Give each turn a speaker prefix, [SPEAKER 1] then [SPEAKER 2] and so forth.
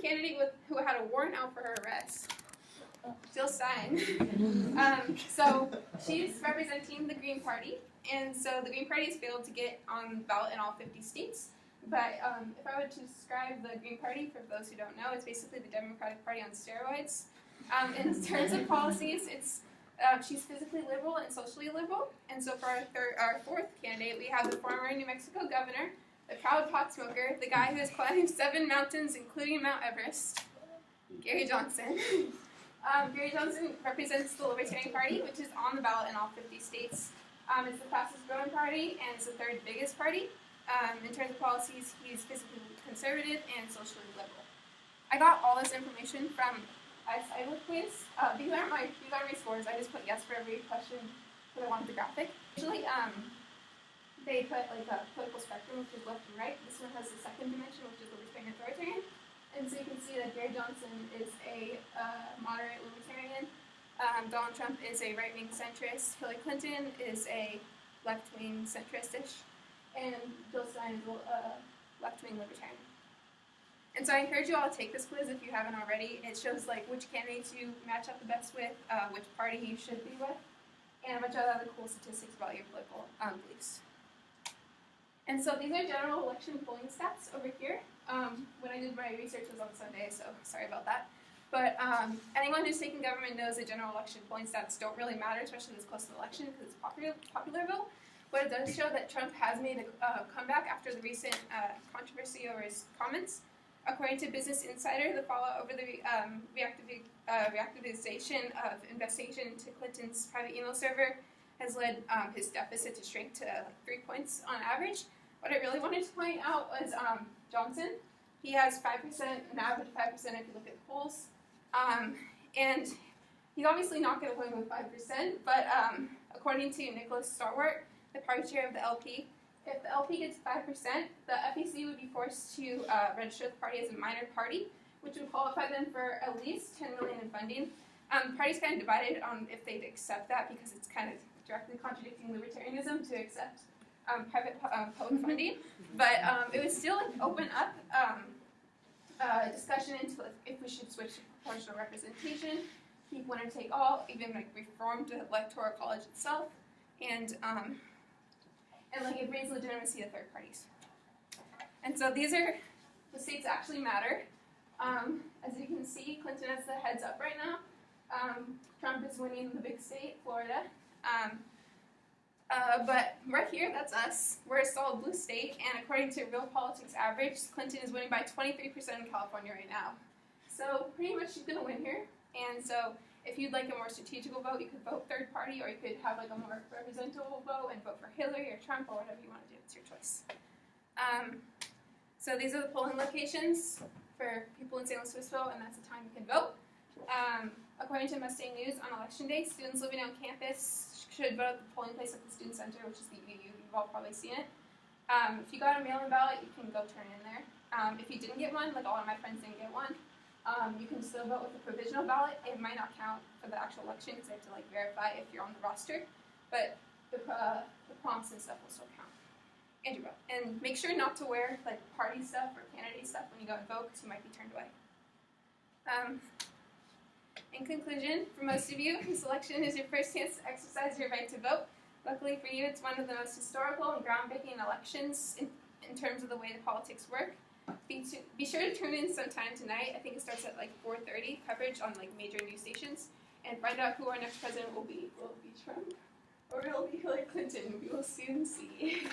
[SPEAKER 1] candidate who had a warrant out for her arrest. Jill Stein. So she's representing the Green Party, and so the Green Party has failed to get on the ballot in all 50 states. But if I were to describe the Green Party, for those who don't know, it's basically the Democratic Party on steroids. In terms of policies, she's physically liberal and socially liberal. And so for our fourth candidate, we have the former New Mexico governor, the proud pot smoker, the guy who has climbed 7 mountains, including Mount Everest, Gary Johnson. Gary Johnson represents the Libertarian Party, which is on the ballot in all 50 states. It's the fastest growing party, and it's the 3rd biggest party. In terms of policies, he's physically conservative and socially liberal. I got all this information from iCivic quiz. These aren't my scores. I just put yes for every question because I wanted the graphic. Usually, they put like a political spectrum, which is left and right. This one has the 2nd dimension, which is libertarian authoritarian. And so you can see that Gary Johnson is a moderate libertarian. Donald Trump is a right-wing centrist. Hillary Clinton is a left-wing centrist-ish. And Jill Stein is a left-wing libertarian. And so I encourage you all to take this quiz if you haven't already. It shows like which candidates you match up the best with, which party you should be with, and a bunch of other cool statistics about your political beliefs. And so these are general election polling stats over here. When I did my research was on Sunday, so sorry about that. But anyone who's taken government knows that general election polling stats don't really matter, especially this close to the election, because it's popular vote. But it does show that Trump has made a comeback after the recent controversy over his comments. According to Business Insider, the fallout over the reactivization of investigation into Clinton's private email server has led his deficit to shrink to like 3 points on average. What I really wanted to point out was Johnson. He has 5%, an average of 5% if you look at polls. And he's obviously not going to win with 5%, but according to Nicholas Starwart, the party chair of the LP, if the LP gets 5%, the FEC would be forced to register the party as a minor party, which would qualify them for at least $10 million in funding. The party's kind of divided on if they'd accept that because it's kind of directly contradicting libertarianism to accept private public funding. But it would still open up discussion into if we should switch to proportional representation, keep winner take all, even like reform the electoral college itself, and like it brings legitimacy to third parties. And so these are the states that actually matter. As you can see, Clinton has the heads up right now. Trump is winning the big state, Florida. But right here, that's us. We're a solid blue state, and according to Real Politics Average, Clinton is winning by 23% in California right now. So pretty much she's going to win here. And so if you'd like a more strategical vote, you could vote third party, or you could have like a more representable vote and vote for Hillary or Trump or whatever you want to do. It's your choice. So these are the polling locations for people in St. Louis Obispo, and that's the time you can vote. According to Mustang News, on election day, students living on campus should vote at the polling place at the Student Center, which is the UU. You've all probably seen it. If you got a mail-in ballot, you can go turn in there. If you didn't get one, like a lot of my friends didn't get one, you can still vote with a provisional ballot. It might not count for the actual election because they have to like verify if you're on the roster, but the prompts and stuff will still count. And you vote. And make sure not to wear like party stuff or candidate stuff when you go and vote because you might be turned away. In conclusion, for most of you, this election is your first chance to exercise your right to vote. Luckily for you, it's one of the most historical and groundbreaking elections in terms of the way the politics work. Be sure to tune in sometime tonight. I think it starts at like 4:30, coverage on like major news stations, and find out who our next president will be. Will it be Trump or will it be Hillary Clinton? We will soon see.